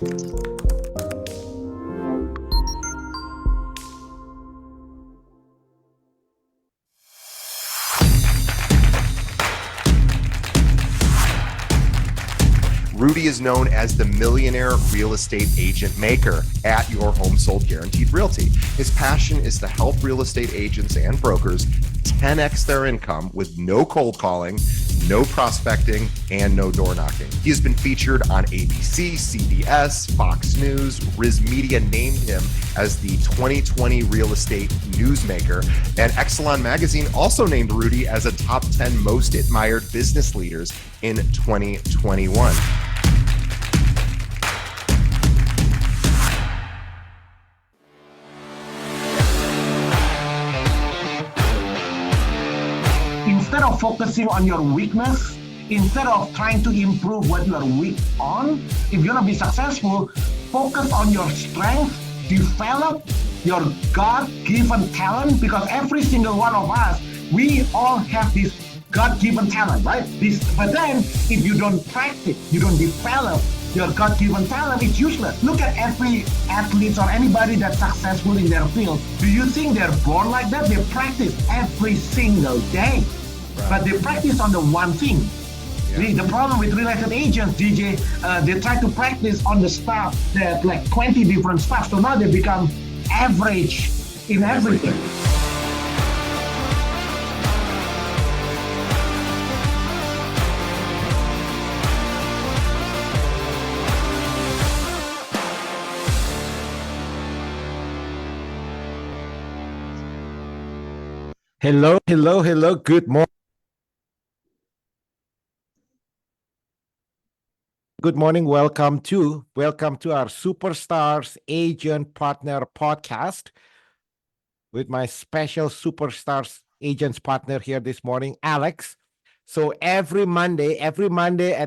Rudy is known as the millionaire real estate agent maker at Your Home Sold Guaranteed Realty. His passion is to help real estate agents and brokers 10x their income with no cold calling, no prospecting, and no door knocking. He has been featured on ABC, CBS, Fox News. Riz Media named him as the 2020 real estate newsmaker, and Exelon Magazine also named Rudy as a top 10 most admired business leaders in 2021. Instead of focusing on your weakness, instead of trying to improve what you are weak on, if you're gonna be successful, focus on your strength, develop your God-given talent, because every single one of us, we all have this God-given talent, right? But then, if you don't practice, you don't develop your God-given talent, it's useless. Look at every athlete or anybody that's successful in their field. Do you think they're born like that? They practice every single day. Right. But they practice on the one thing. Yeah. The problem with real estate agents, DJ, they try to practice on the stuff that like 20 different stuff. So now they become average in everything. Hello. Good morning. Good morning. Welcome to our Superstars Agent Partner Podcast with my special Superstars Agents partner here this morning, Alex. So every Monday at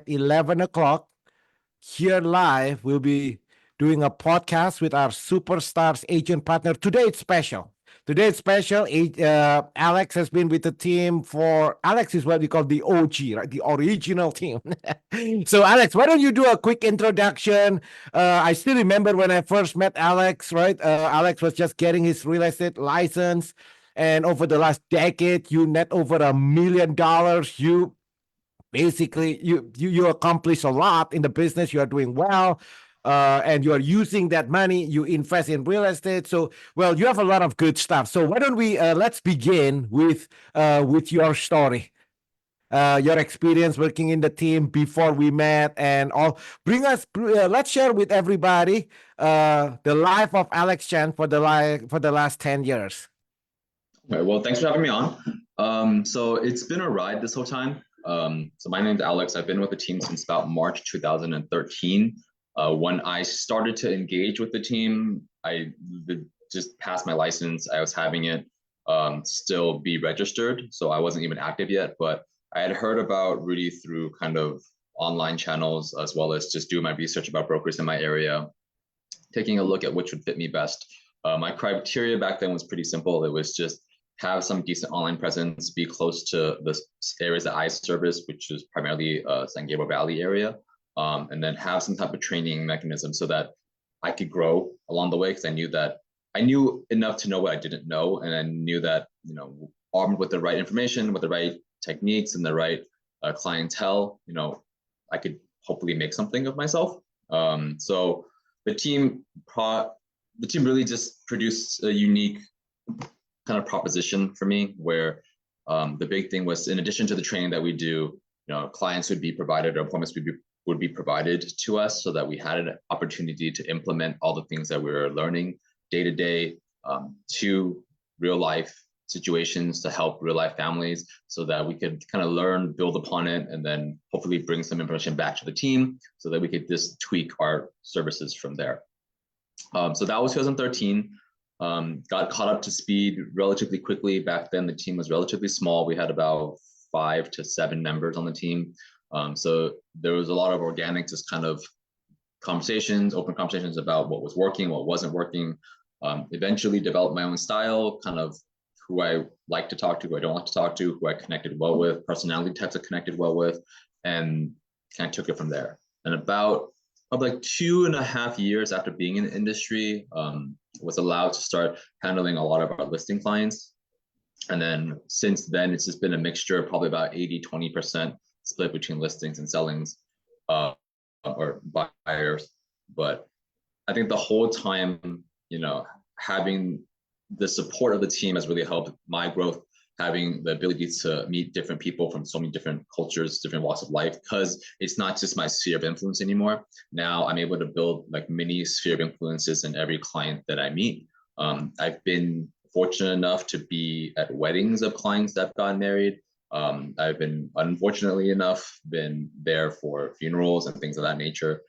11 o'clock here live, we'll be doing a podcast with our Superstars Agent partner. Today it's special. Alex has been with the team Alex is what we call the OG, right? The original team. So Alex, why don't you do a quick introduction? I still remember when I first met Alex, right? Alex was just getting his real estate license. And over the last decade, you net over $1 million. You basically, you accomplish a lot in the business. You are doing well. And you are using that money, you invest in real estate. So, well, you have a lot of good stuff. So why don't we, let's begin with your story, your experience working in the team before we met and all. Let's share with everybody the life of Alex Chan for the last 10 years. Okay, well, thanks for having me on. So it's been a ride this whole time. So my name is Alex. I've been with the team since about March 2013. When I started to engage with the team, I just passed my license. I was having it still be registered, so I wasn't even active yet. But I had heard about Rudy through kind of online channels, as well as just doing my research about brokers in my area, taking a look at which would fit me best. My criteria back then was pretty simple. It was just have some decent online presence, be close to the areas that I service, which is primarily San Gabriel Valley area. And then have some type of training mechanism so that I could grow along the way, because I knew enough to know what I didn't know, and I knew that, armed with the right information, with the right techniques and the right clientele, I could hopefully make something of myself. So the team really just produced a unique kind of proposition for me, where the big thing was, in addition to the training that we do, clients would be provided, or appointments would be provided to us, so that we had an opportunity to implement all the things that we were learning day to day to real life situations, to help real life families, so that we could kind of learn, build upon it, and then hopefully bring some information back to the team so that we could just tweak our services from there. So that was 2013. Got caught up to speed relatively quickly. Back then, the team was relatively small. We had about 5 to 7 members on the team. So there was a lot of organic, just kind of conversations, open conversations about what was working, what wasn't working. Eventually developed my own style, kind of who I like to talk to, who I don't like to talk to, who I connected well with, personality types I connected well with, and kind of took it from there. And about of like 2.5 years after being in the industry, was allowed to start handling a lot of our listing clients. And then since then, it's just been a mixture, probably about 80-20% split between listings and sellings, or buyers. But I think the whole time, having the support of the team has really helped my growth, having the ability to meet different people from so many different cultures, different walks of life, because it's not just my sphere of influence anymore. Now I'm able to build like mini sphere of influences in every client that I meet. I've been fortunate enough to be at weddings of clients that got married. I've been unfortunately enough been there for funerals and things of that nature.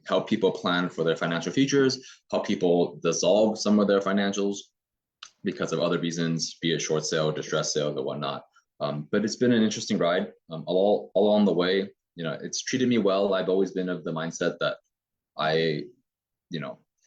Help people plan for their financial futures, help people dissolve some of their financials because of other reasons, be it short sale, distress sales, or whatnot. But it's been an interesting ride. All along the way, it's treated me well. I've always been of the mindset that I,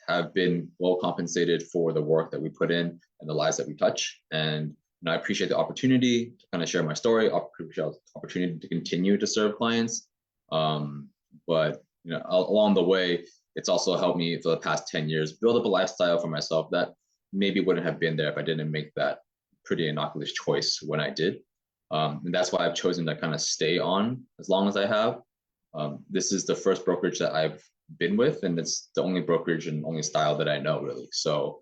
have been well compensated for the work that we put in and the lives that we touch. And I appreciate the opportunity to kind of share my story, appreciate the opportunity to continue to serve clients. But along the way, it's also helped me for the past 10 years build up a lifestyle for myself that maybe wouldn't have been there if I didn't make that pretty innocuous choice when I did. And that's why I've chosen to kind of stay on as long as I have. This is the first brokerage that I've been with, and it's the only brokerage and only style that I know, really. So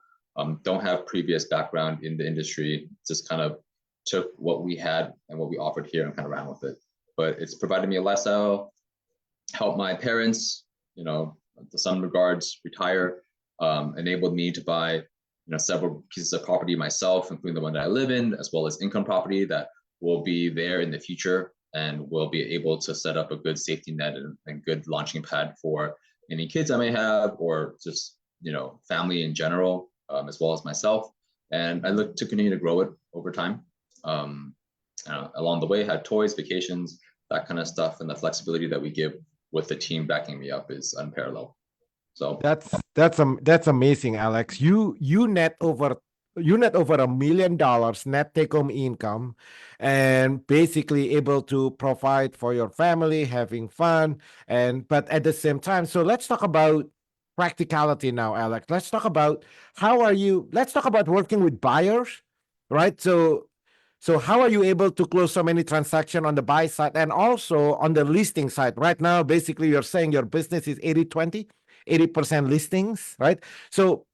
don't have previous background in the industry, just kind of took what we had and what we offered here and kind of ran with it. But it's provided me a lifestyle, helped my parents, to some regards, retire, enabled me to buy several pieces of property myself, including the one that I live in, as well as income property that will be there in the future, and will be able to set up a good safety net and good launching pad for any kids I may have, or just family in general, as well as myself. And I look to continue to grow it over time. Along the way, had toys, vacations, that kind of stuff, and the flexibility that we give with the team backing me up is unparalleled. So that's amazing, Alex. You net over $1 million net take home income, and basically able to provide for your family, having fun, but at the same time. So let's talk about practicality now, Alex. Let's talk about let's talk about working with buyers, right? So how are you able to close so many transactions on the buy side and also on the listing side? Right now, basically, you're saying your business is 80-20, 80% listings, right? So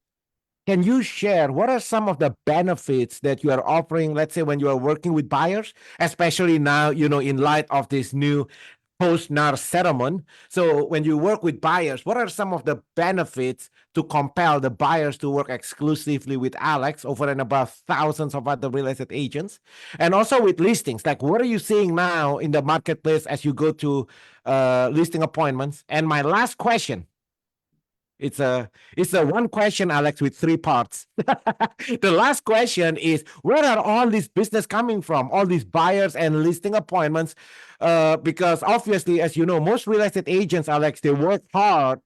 can you share what are some of the benefits that you are offering, let's say, when you are working with buyers, especially now, in light of this new post-NAR settlement? So when you work with buyers, what are some of the benefits to compel the buyers to work exclusively with Alex over and above thousands of other real estate agents? And also with listings, like what are you seeing now in the marketplace as you go to listing appointments? And my last question, it's a one question, Alex, with 3 parts. The last question is, where are all these business coming from? All these buyers and listing appointments? Because obviously, as you know, most real estate agents, Alex, they work hard,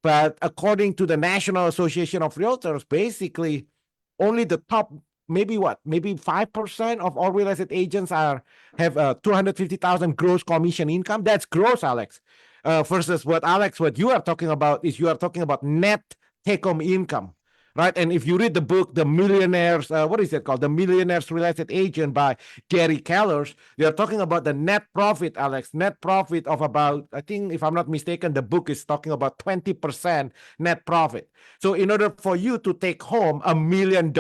but according to the National Association of Realtors, basically only the top, maybe 5% of all real estate agents have 250,000 gross commission income. That's gross, Alex. Versus what you are talking about is you are talking about net take-home income, right? And if you read the book, The Millionaires, what is it called? The Millionaire's Real Estate Agent by Gary Kellers, they are talking about the net profit, Alex, net profit of about, I think, if I'm not mistaken, the book is talking about 20% net profit. So in order for you to take home $1 million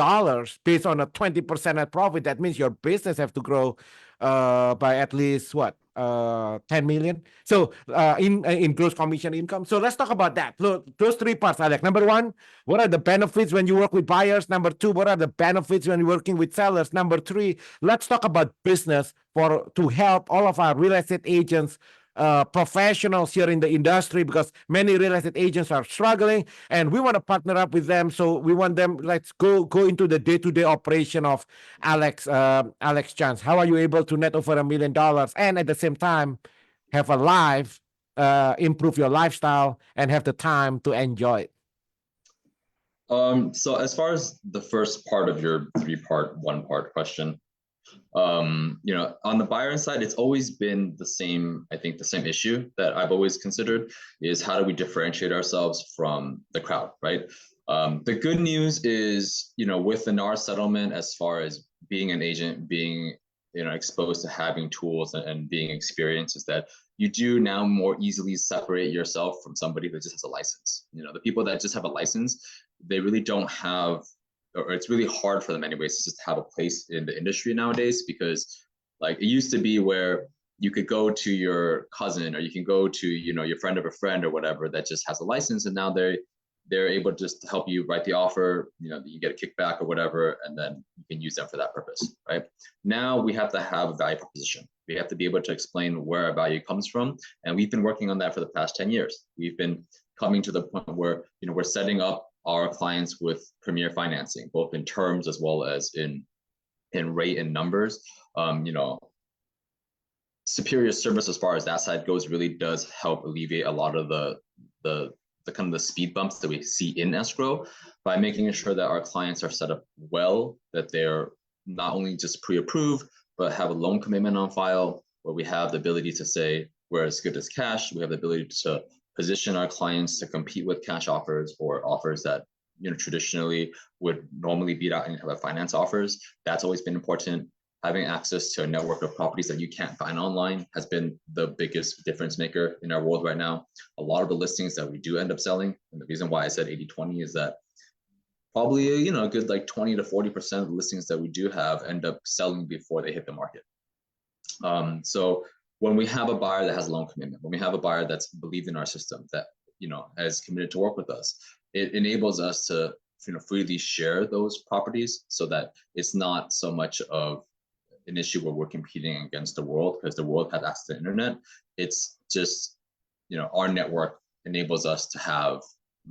based on a 20% net profit, that means your business have to grow by at least 10 million. So in gross commission income. So let's talk about that. Look, those 3 parts, Alex. Number 1, what are the benefits when you work with buyers? Number 2, what are the benefits when you're working with sellers? Number 3, let's talk about business to help all of our real estate agents, professionals here in the industry, because many real estate agents are struggling and we want to partner up with them. So we want them, let's go into the day-to-day operation of Alex Chance. How are you able to net over $1 million and at the same time have a life, improve your lifestyle and have the time to enjoy it? So as far as the first part of your 3-part, 1-part question, You know, on the buyer side, it's always been the same, I think the same issue that I've always considered is how do we differentiate ourselves from the crowd, right? The good news is, you know, with the NAR settlement, as far as being an agent, being, you know, exposed to having tools and being experienced, is that you do now more easily separate yourself from somebody that just has a license. You know, the people that just have a license, they really don't have, or it's really hard for them anyways to just have a place in the industry nowadays, because like it used to be where you could go to your cousin or you can go to, you know, your friend of a friend or whatever that just has a license, and now they're able to just help you write the offer, you know, you get a kickback or whatever, and then you can use them for that purpose, right? Now we have to have a value proposition. We have to be able to explain where our value comes from, and we've been working on that for the past 10 years. We've been coming to the point where, you know, we're setting up our clients with premier financing, both in terms as well as in rate and numbers. You know, superior service as far as that side goes really does help alleviate a lot of the kind of the speed bumps that we see in escrow, by making sure that our clients are set up well, that they're not only just pre-approved, but have a loan commitment on file, where we have the ability to say we're as good as cash. We have the ability to position our clients to compete with cash offers or offers that, you know, traditionally would normally beat out any type of finance offers. That's always been important. Having access to a network of properties that you can't find online has been the biggest difference maker in our world right now. A lot of the listings that we do end up selling, and the reason why I said 80-20 is that probably, you know, a good like 20 to 40% of the listings that we do have end up selling before they hit the market. So when we have a buyer that has a loan commitment, when we have a buyer that's believed in our system, that, you know, has committed to work with us, it enables us to, you know, freely share those properties, so that it's not so much of an issue where we're competing against the world, because the world has access to the internet. It's just, you know, our network enables us to have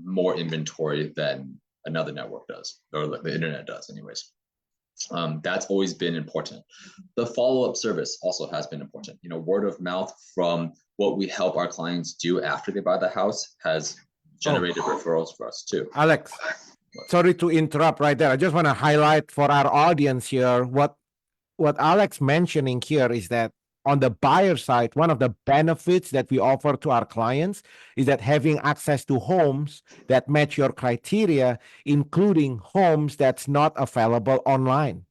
more inventory than another network does, or the internet does anyways. That's always been important. The follow-up service also has been important. You know, word of mouth from what we help our clients do after they buy the house has generated referrals for us too. Alex, sorry to interrupt right there. I just want to highlight for our audience here what Alex mentioning here is that on the buyer side, one of the benefits that we offer to our clients is that having access to homes that match your criteria, including homes that's not available online,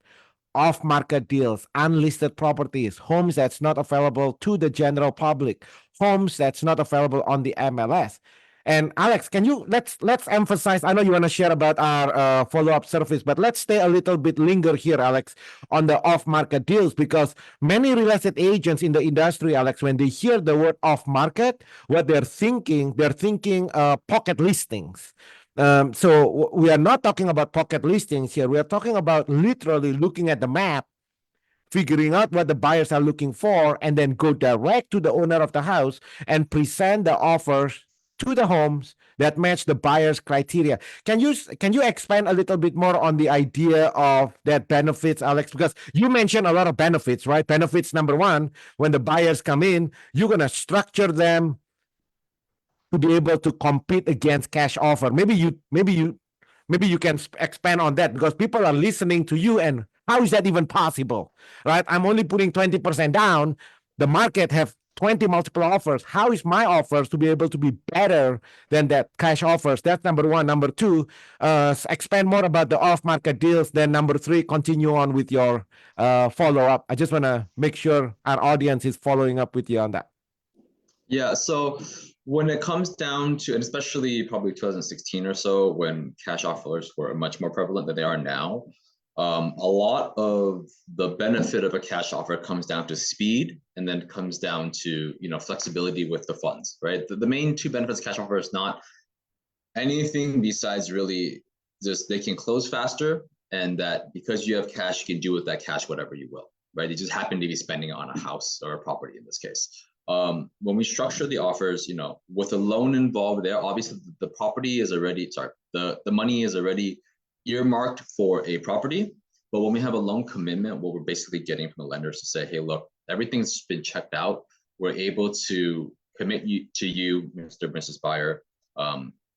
off-market deals, unlisted properties, homes that's not available to the general public, homes that's not available on the MLS. And Alex, can you let's emphasize? I know you want to share about our follow-up service, but let's stay a little bit linger here, Alex, on the off-market deals, because many real estate agents in the industry, Alex, when they hear the word off-market, what they're thinking pocket listings. So we are not talking about pocket listings here. We are talking about literally looking at the map, figuring out what the buyers are looking for, and then go direct to the owner of the house and present the offers to the homes that match the buyer's criteria. Can you expand a little bit more on the idea of that benefits, Alex? Because you mentioned a lot of benefits, right? Benefits number one, when the buyers come in, you're gonna structure them to be able to compete against cash offer. Maybe you can expand on that, because people are listening to you, and how is that even possible, right? I'm only putting 20% down. The market have 20 multiple offers. How is my offers to be able to be better than that cash offers? That's number one. Number two, expand more about the off-market deals. Then number three, continue on with your follow-up. I just want to make sure our audience is following up with you on that. Yeah, so when it comes down to, and especially probably 2016 or so, when cash offers were much more prevalent than they are now, a lot of the benefit of a cash offer comes down to speed, and then comes down to, you know, flexibility with the funds, right? The main two benefits of cash offer is not anything besides really just they can close faster, and that because you have cash, you can do with that cash whatever you will, right? You just happen to be spending it on a house or a property in this case. When we structure the offers, you know, with a loan involved there, obviously the property is already, the money is already earmarked for a property. But when we have a loan commitment, what we're basically getting from the lenders to say, hey, look, everything's been checked out. We're able to commit to you, Mr. and Mrs. Buyer,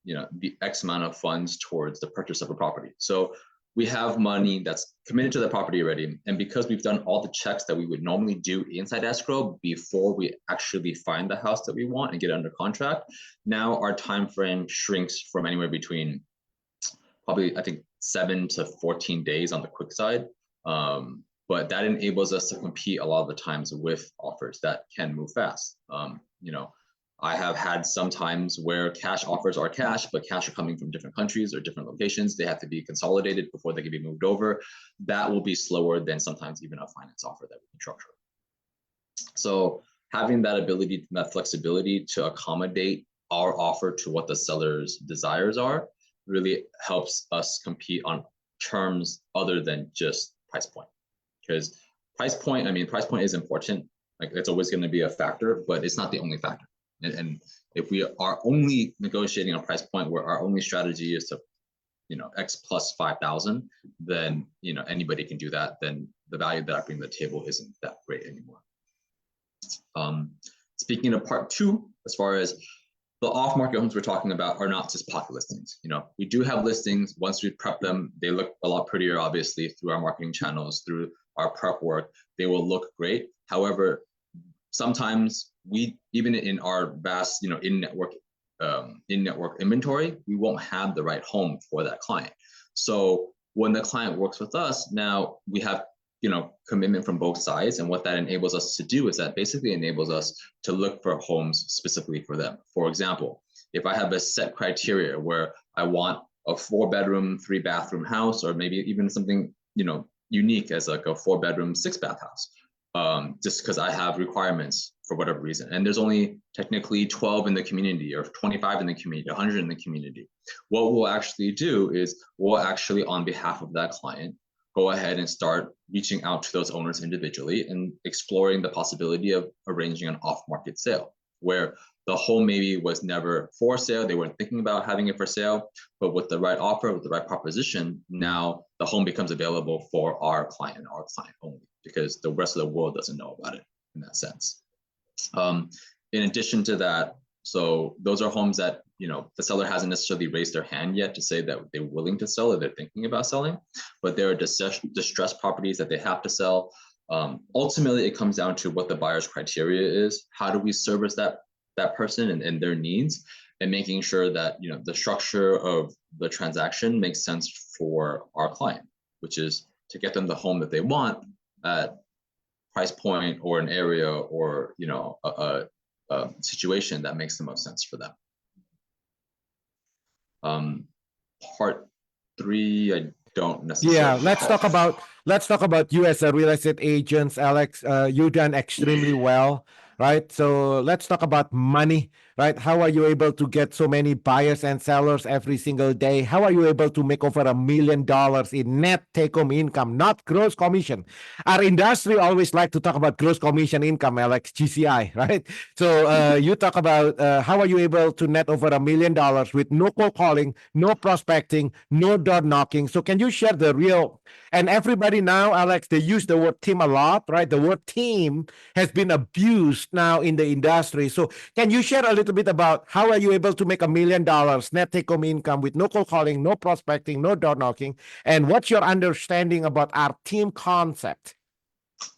you know, the X amount of funds towards the purchase of a property. So we have money that's committed to the property already. And because we've done all the checks that we would normally do inside escrow before we actually find the house that we want and get it under contract, now our time frame shrinks from anywhere between probably, I think, 7 to 14 days on the quick side. But that enables us to compete a lot of the times with offers that can move fast. You know, I have had some times where cash offers are cash, but cash are coming from different countries or different locations. They have to be consolidated before they can be moved over. That will be slower than sometimes even a finance offer that we can structure. So having that ability, that flexibility to accommodate our offer to what the seller's desires are really helps us compete on terms other than just price point. Because price point, I mean, price point is important. Like, it's always going to be a factor, but it's not the only factor. And if we are only negotiating a price point where our only strategy is to, you know, X plus 5,000, then, you know, anybody can do that. Then the value that I bring to the table isn't that great anymore. Speaking of part two, as far as the off-market homes we're talking about are not just pocket listings. You know, we do have listings. Once we prep them, they look a lot prettier, obviously, through our marketing channels, through our prep work. They will look great. However, sometimes we, even in our vast, you know, in-network inventory, we won't have the right home for that client. So when the client works with us, now we have, you know, commitment from both sides. And what that enables us to do is that basically enables us to look for homes specifically for them. For example, if I have a set criteria where I want a 4-bedroom, 3-bathroom house, or maybe even something, you know, unique as like a 4-bedroom, 6-bath house, just because I have requirements for whatever reason. And there's only technically 12 in the community, or 25 in the community, 100 in the community. What we'll actually do is we'll actually, on behalf of that client, go ahead and start reaching out to those owners individually and exploring the possibility of arranging an off-market sale, where the home maybe was never for sale. They weren't thinking about having it for sale, but with the right offer, with the right proposition, now the home becomes available for our client only, because the rest of the world doesn't know about it in that sense. In addition to that, so those are homes that, you know, the seller hasn't necessarily raised their hand yet to say that they're willing to sell or they're thinking about selling, but there are distressed properties that they have to sell. Ultimately, it comes down to what the buyer's criteria is. How do we service that person and their needs, and making sure that, you know, the structure of the transaction makes sense for our client, which is to get them the home that they want at price point or an area or, you know, a situation that makes the most sense for them. Part 3, I don't necessarily. Yeah, let's talk about you as a real estate agent, Alex. You done extremely well, right? So let's talk about money, right? How are you able to get so many buyers and sellers every single day? How are you able to make over $1 million in net take-home income, not gross commission? Our industry always like to talk about gross commission income, Alex, GCI, right? So you talk about how are you able to net over $1 million with no cold calling, no prospecting, no door knocking. So can you share the real, and everybody now, Alex, they use the word team a lot, right? The word team has been abused now in the industry. So can you share a little bit about how are you able to make $1 million net take-home income with no cold calling, no prospecting, no door knocking, and what's your understanding about our team concept?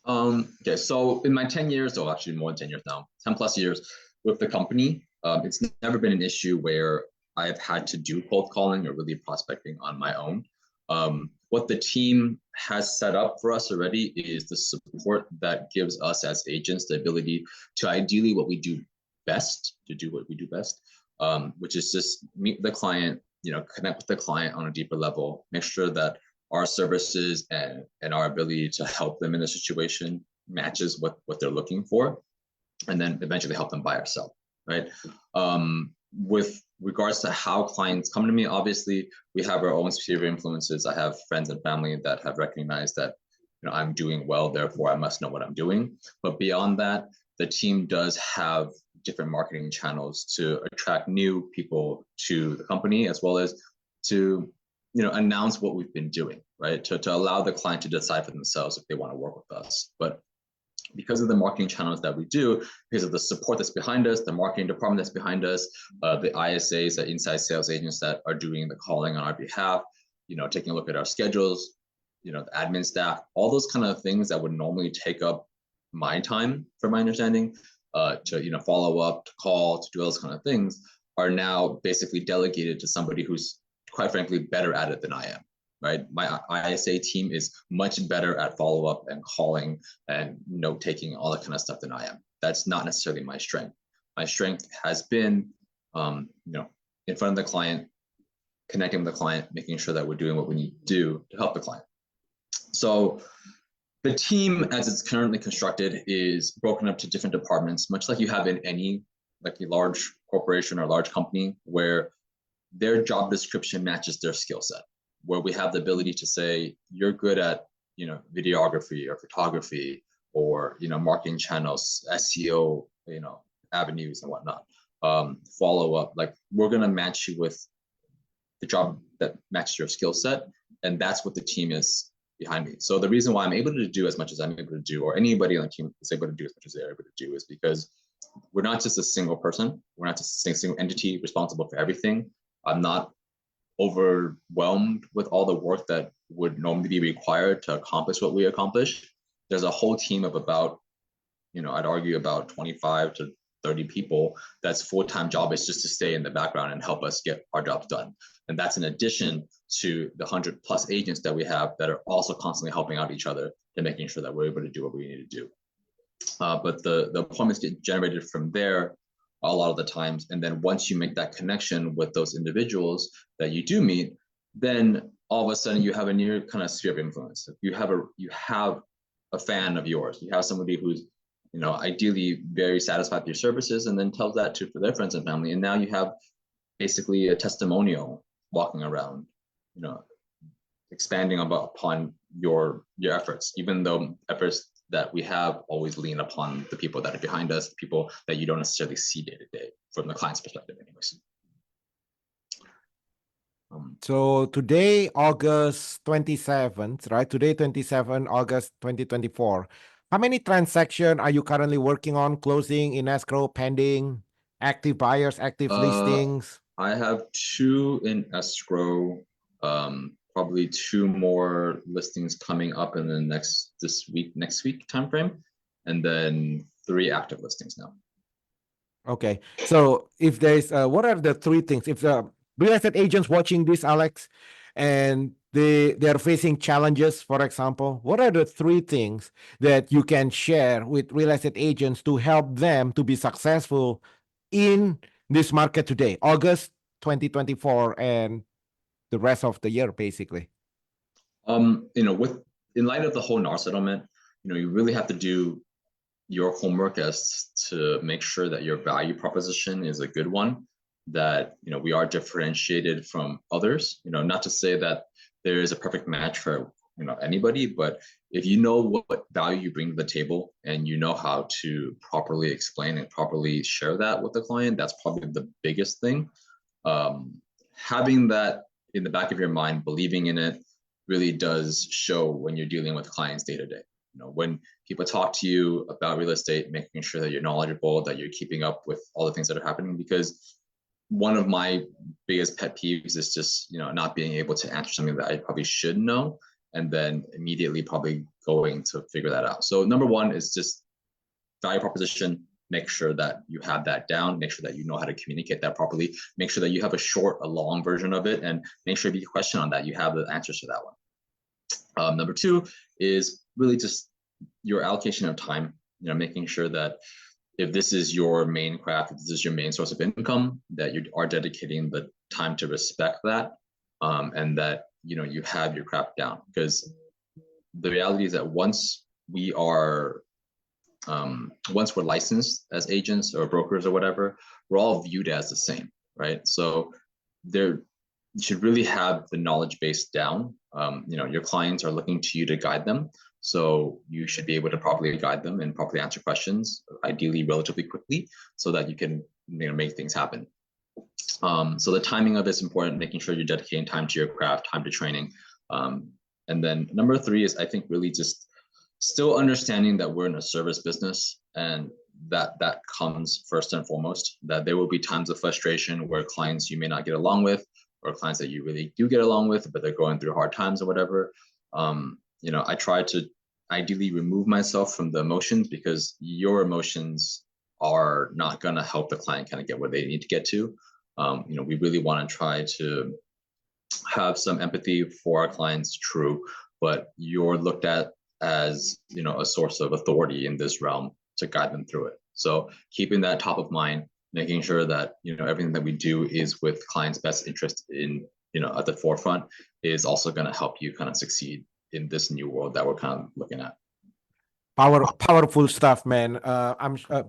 Okay, so in my 10 years, or actually more than 10 years now, 10 plus years with the company, it's never been an issue where I've had to do cold calling or really prospecting on my own. What the team has set up for us already is the support that gives us as agents the ability to ideally what we do best, which is just meet the client, you know, connect with the client on a deeper level, make sure that our services and our ability to help them in a situation matches what they're looking for, and then eventually help them buy or sell, right? With regards to how clients come to me, obviously we have our own sphere of influences. I have friends and family that have recognized that, you know, I'm doing well, therefore I must know what I'm doing. But beyond that, the team does have different marketing channels to attract new people to the company, as well as to, you know, announce what we've been doing, right? To allow the client to decide for themselves if they want to work with us. But because of the marketing channels that we do, because of the support that's behind us, the marketing department that's behind us, the ISAs, the inside sales agents that are doing the calling on our behalf, taking a look at our schedules, the admin staff, all those kind of things that would normally take up my time, from my understanding, to follow up, to call, to do those kind of things, are now basically delegated to somebody who's, quite frankly, better at it than I am. Right, my ISA team is much better at follow up and calling and note taking, all that kind of stuff than I am. That's not necessarily my strength. My strength has been, in front of the client, connecting with the client, making sure that we're doing what we need to do to help the client. So the team, as it's currently constructed, is broken up to different departments, much like you have in any like a large corporation or large company, where their job description matches their skill set, where we have the ability to say, you're good at videography or photography or marketing channels, SEO, avenues and whatnot. Follow up, like we're gonna match you with the job that matches your skill set, and that's what the team is behind me. So the reason why I'm able to do as much as I'm able to do, or anybody on the team is able to do as much as they're able to do, is because we're not just a single person. We're not just a single entity responsible for everything. I'm not overwhelmed with all the work that would normally be required to accomplish what we accomplish. There's a whole team of about, I'd argue about 25 to 30 people that's full-time job is just to stay in the background and help us get our jobs done. And that's in addition to the 100+ agents that we have that are also constantly helping out each other and making sure that we're able to do what we need to do. But the appointments get generated from there a lot of the times. And then once you make that connection with those individuals that you do meet, then all of a sudden you have a new kind of sphere of influence. You have a fan of yours. You have somebody who's, ideally very satisfied with your services, and then tells that to their friends and family. And now you have basically a testimonial walking around, expanding upon your efforts, even though efforts that we have always lean upon the people that are behind us, people that you don't necessarily see day to day from the client's perspective anyways. So today, August 27th, right? Today, 27 August 2024. How many transactions are you currently working on, closing, in escrow, pending, active buyers, active listings? I have 2 in escrow, probably 2 more listings coming up in the next week timeframe, and then 3 active listings now. Okay, so if there's what are the 3 things? If the real estate agents watching this, Alex, and they're facing challenges, for example, what are the 3 things that you can share with real estate agents to help them to be successful in this market today, August 2024, and the rest of the year, basically? In light of the whole NAR settlement, you really have to do your homework as to make sure that your value proposition is a good one, that we are differentiated from others. Not to say that there is a perfect match for anybody, but if you know what value you bring to the table and you know how to properly explain and properly share that with the client, that's probably the biggest thing. Having that in the back of your mind, believing in it, really does show when you're dealing with clients day to day. When people talk to you about real estate, making sure that you're knowledgeable, that you're keeping up with all the things that are happening. Because one of my biggest pet peeves is just not being able to answer something that I probably should know, and then immediately probably going to figure that out. So number 1 is just value proposition. Make sure that you have that down, make sure that you know how to communicate that properly, make sure that you have a short, a long version of it, and make sure if you question on that, you have the answers to that one. Number 2 is really just your allocation of time, making sure that if this is your main craft, if this is your main source of income, that you are dedicating the time to respect that, and that you have your craft down. Because the reality is that once we're licensed as agents or brokers or whatever, we're all viewed as the same, right? So you should really have the knowledge base down. Your clients are looking to you to guide them. So you should be able to properly guide them and properly answer questions, ideally relatively quickly, so that you can make things happen. So the timing of it's important, making sure you're dedicating time to your craft, time to training. And then number 3 is, I think, really just still understanding that we're in a service business, and that comes first and foremost, that there will be times of frustration where clients you may not get along with, or clients that you really do get along with, but they're going through hard times or whatever, I try to ideally remove myself from the emotions, because your emotions are not going to help the client kind of get where they need to get to. We really want to try to have some empathy for our clients, true, but you're looked at as a source of authority in this realm to guide them through it. So keeping that top of mind, making sure that everything that we do is with clients' best interest in at the forefront, is also going to help you kind of succeed in this new world that we're kind of looking at. Powerful stuff, man.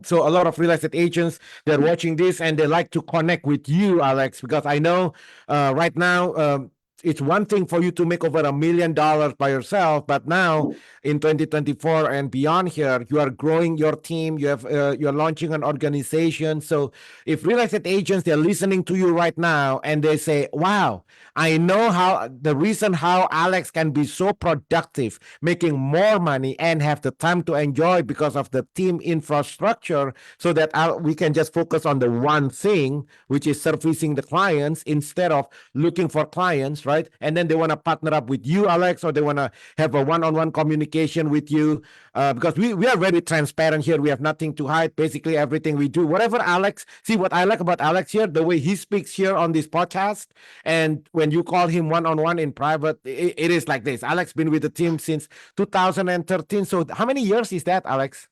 So a lot of real estate agents, they're watching this and they like to connect with you, Alex, because I know right now it's one thing for you to make over $1 million by yourself, but now in 2024 and beyond here, you are growing your team. You're launching an organization. So if real estate agents, they're listening to you right now and they say, wow, I know how the reason how Alex can be so productive, making more money and have the time to enjoy because of the team infrastructure, so that we can just focus on the one thing, which is servicing the clients instead of looking for clients, right? And then they want to partner up with you, Alex, or they want to have a one-on-one communication with you, because we are very transparent here. We have nothing to hide. Basically, everything we do, whatever Alex, see what I like about Alex here, the way he speaks here on this podcast, and when you call him one-on-one in private, it is like this. Alex been with the team since 2013. So how many years is that, Alex?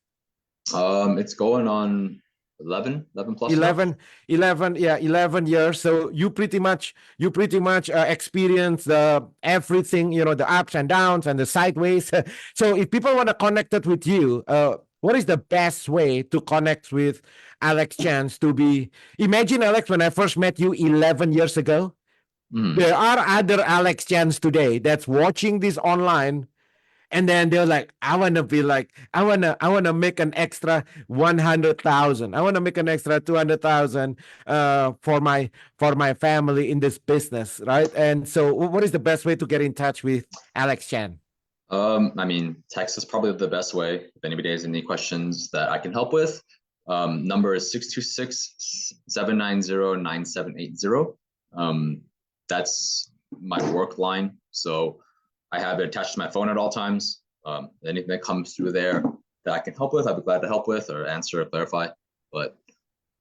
It's going on 11 plus 11 years. So you pretty much experience the everything, the ups and downs and the sideways. So if people want to connect it with you, what is the best way to connect with Alex Chance? Imagine, Alex, when I first met you 11 years ago, there are other Alex Chance today that's watching this online, and then they're like, I want to make an extra 100,000. I want to make an extra 200,000 for my family in this business, right? And so what is the best way to get in touch with Alex Chan? Text is probably the best way. If anybody has any questions that I can help with, number is 626-790-9780. That's my work line. So I have it attached to my phone at all times. Anything that comes through there that I can help with, I'd be glad to help with or answer or clarify. But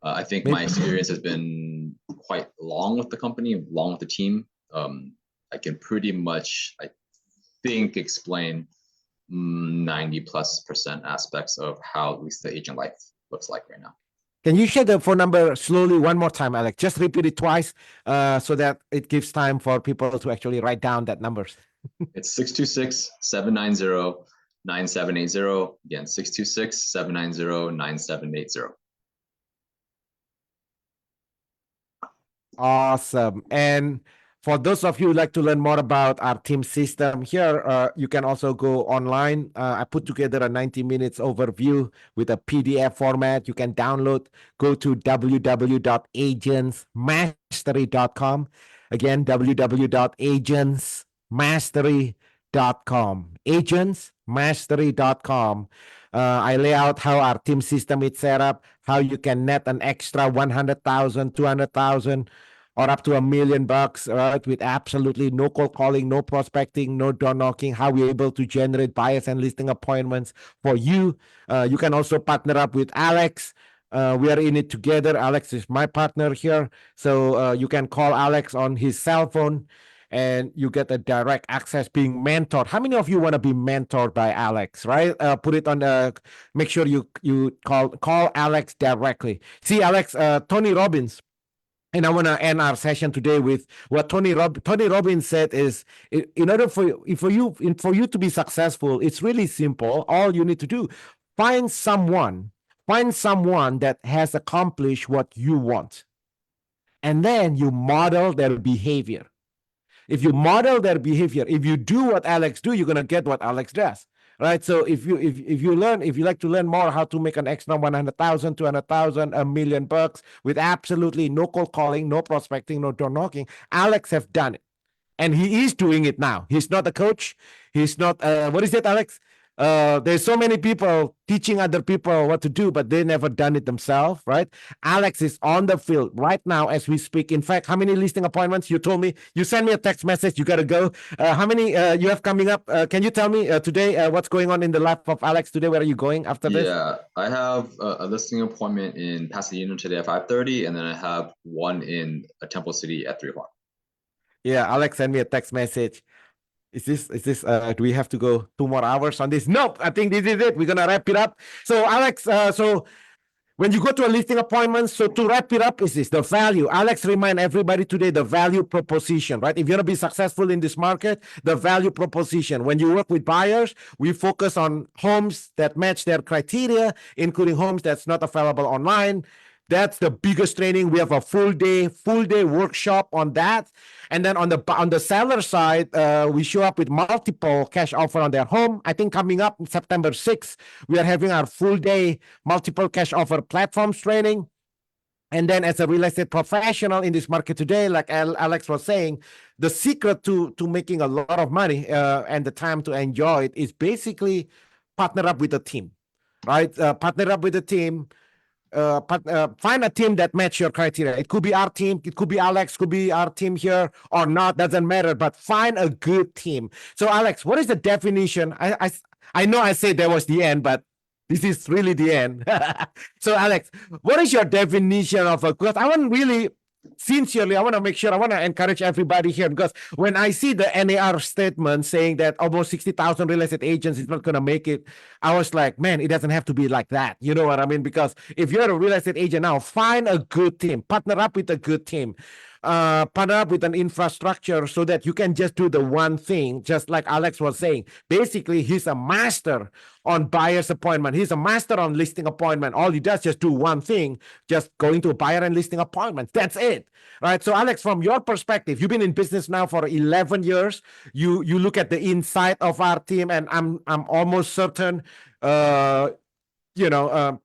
I think my experience has been quite long with the company, long with the team. I can pretty much, I think, explain 90+% aspects of how at least the agent life looks like right now. Can you share the phone number slowly one more time, Alex? Just repeat it twice so that it gives time for people to actually write down that numbers. It's 626-790-9780. Again, 626-790-9780. Awesome. And for those of you who like to learn more about our team system here, you can also go online. I put together a 90 minutes overview with a PDF format. You can download. Go to www.agentsmastery.com. Again, www.agentsmastery.com. Agentsmastery.com. I lay out how our team system is set up, how you can net an extra 100,000, 200,000, or up to $1 million, right? With absolutely no cold calling, no prospecting, no door knocking, how we're able to generate buyers and listing appointments for you. You can also partner up with Alex. We are in it together. Alex is my partner here. So you can call Alex on his cell phone and you get a direct access being mentored. How many of you want to be mentored by Alex, right? Put it on make sure you call Alex directly. See, Alex, Tony Robbins. And I want to end our session today with what Tony Robbins said is, in order for you to be successful, it's really simple. All you need to do, find someone that has accomplished what you want. And then you model their behavior. If you model their behavior, if you do what Alex do, you're going to get what Alex does. Right. So if you like to learn more how to make an extra 100,000, 200,000, $1 million with absolutely no cold calling, no prospecting, no door knocking, Alex have done it. And he is doing it now. He's not a coach. He's not, what is it, Alex? There's so many people teaching other people what to do, but they never done it themselves, right? Alex is on the field right now as we speak. In fact, how many listing appointments? You told me, you sent me a text message, you got to go. How many you have coming up? Can you tell me today what's going on in the life of Alex today? Where are you going after this? Yeah, I have a listing appointment in Pasadena today at 5:30, and then I have one in Temple City at 3 o'clock. Yeah, Alex sent me a text message. Is this do we have to go 2 more hours on this? Nope, I think this is it. We're gonna wrap it up. So Alex, so when you go to a listing appointment, so to wrap it up, is this the value? Alex remind everybody today the value proposition, right? If you're gonna be successful in this market, the value proposition. When you work with buyers, we focus on homes that match their criteria, including homes that's not available online. That's the biggest training. We have a full day workshop on that. And then on the seller side, we show up with multiple cash offer on their home. I think coming up September 6th, we are having our full day multiple cash offer platforms training. And then as a real estate professional in this market today, like Alex was saying, the secret to making a lot of money and the time to enjoy it is basically partner up with a team, right? Partner up with a team. Find a team that match your criteria. It could be our team, it could be Alex, could be our team here or not, doesn't matter, but find a good team. So Alex, what is the definition? I know I said that was the end, but this is really the end. So Alex, what is your definition of a, because I want really sincerely, I want to make sure, I want to encourage everybody here, because when I see the NAR statement saying that almost 60,000 real estate agents is not going to make it, I was like, man, it doesn't have to be like that. You know what I mean? Because if you're a real estate agent now, find a good team, partner up with a good team, partner up with an infrastructure so that you can just do the one thing, just like Alex was saying. Basically, he's a master on buyer's appointment. He's a master on listing appointment. All he does just do one thing, just going to a buyer and listing appointments. That's it, right? So Alex, from your perspective, you've been in business now for 11 years. You look at the inside of our team, and I'm almost certain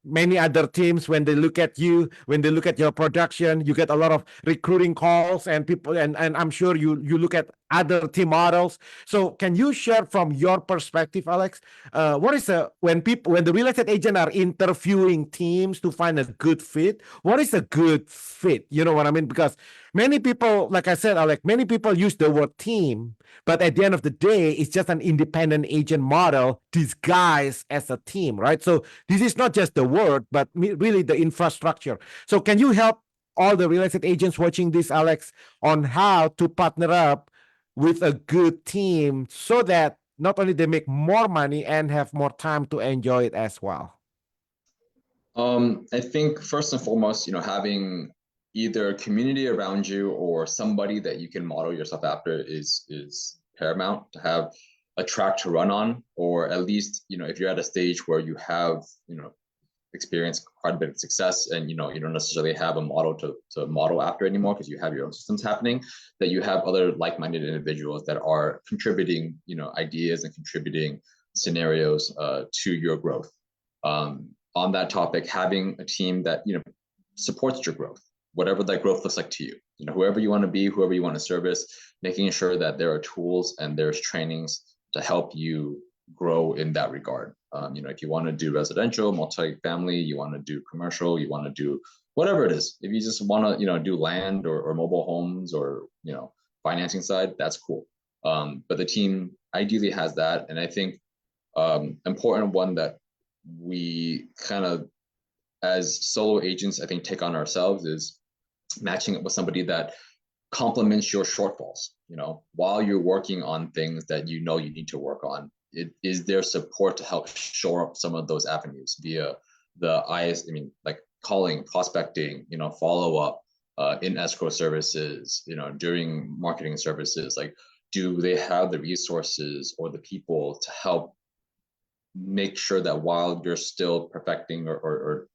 many other teams, when they look at you, when they look at your production, you get a lot of recruiting calls and people, and I'm sure you look at other team models. So can you share from your perspective, Alex, what is when the real estate agent are interviewing teams to find a good fit, what is a good fit? You know what I mean? Because many people, like I said, Alex, many people use the word team, but at the end of the day, it's just an independent agent model disguised as a team, right? So this is not just the word, but really the infrastructure. So can you help all the real estate agents watching this, Alex, on how to partner up with a good team so that not only they make more money and have more time to enjoy it as well? I think first and foremost, having either a community around you or somebody that you can model yourself after is paramount. To have a track to run on, or at least, if you're at a stage where you have, experienced quite a bit of success and, you don't necessarily have a model to model after anymore because you have your own systems happening, that you have other like-minded individuals that are contributing, ideas and contributing scenarios to your growth. On that topic, having a team that, supports your growth, whatever that growth looks like to you, whoever you want to be, whoever you want to service, making sure that there are tools and there's trainings to help you grow in that regard. If you want to do residential, multifamily, you want to do commercial, you want to do whatever it is. If you just want to, do land or mobile homes or, financing side, that's cool. But the team ideally has that. And I think important one that we kind of, as solo agents, I think take on ourselves is matching up with somebody that complements your shortfalls. While you're working on things that you need to work on, it is their support to help shore up some of those avenues via the like calling, prospecting, follow up, in escrow services, during marketing services. Like, do they have the resources or the people to help make sure that while you're still perfecting or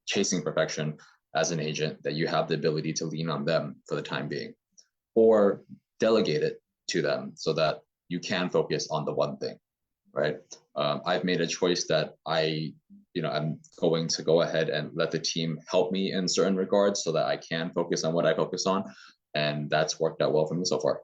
chasing perfection as an agent, that you have the ability to lean on them for the time being, or delegate it to them so that you can focus on the one thing, right? I've made a choice that I'm going to go ahead and let the team help me in certain regards so that I can focus on what I focus on. And that's worked out well for me so far.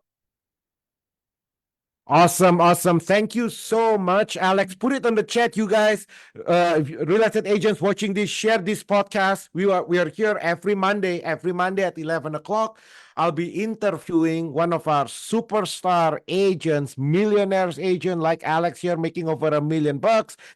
Awesome, awesome. Thank you so much, Alex. Put it on the chat, you guys. If real estate agents watching this, share this podcast. We are here every Monday at 11 o'clock. I'll be interviewing one of our superstar agents, millionaires agent like Alex here, making over $1 million.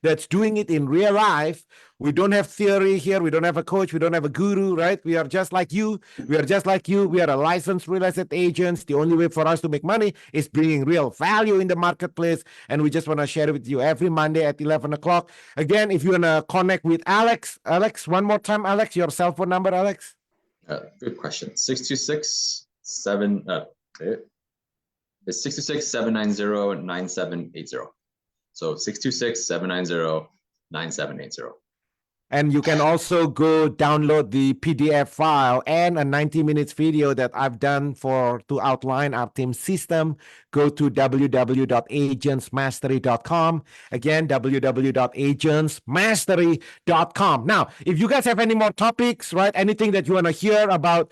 That's doing it in real life. We don't have theory here. We don't have a coach. We don't have a guru, right? We are just like you. We are just like you. We are a licensed real estate agents. The only way for us to make money is bringing real value in the marketplace. And we just want to share it with you every Monday at 11 o'clock. Again, if you want to connect with Alex, one more time, Alex, your cell phone number, Alex. Good question. 626-7. It's 626-790-9780. So 626-790-9780. And you can also go download the PDF file and a 90 minutes video that I've done to outline our team system. Go to www.agentsmastery.com. Again, www.agentsmastery.com. Now, if you guys have any more topics, right, anything that you want to hear about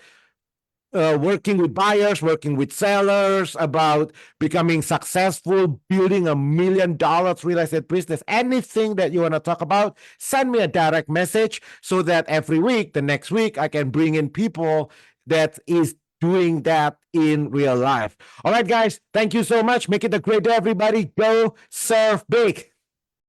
working with buyers, working with sellers, about becoming successful, building $1 million real estate business, anything that you want to talk about, send me a direct message so that every week, the next week, I can bring in people that is doing that in real life. All right, guys, thank you so much. Make it a great day, everybody. Go serve big.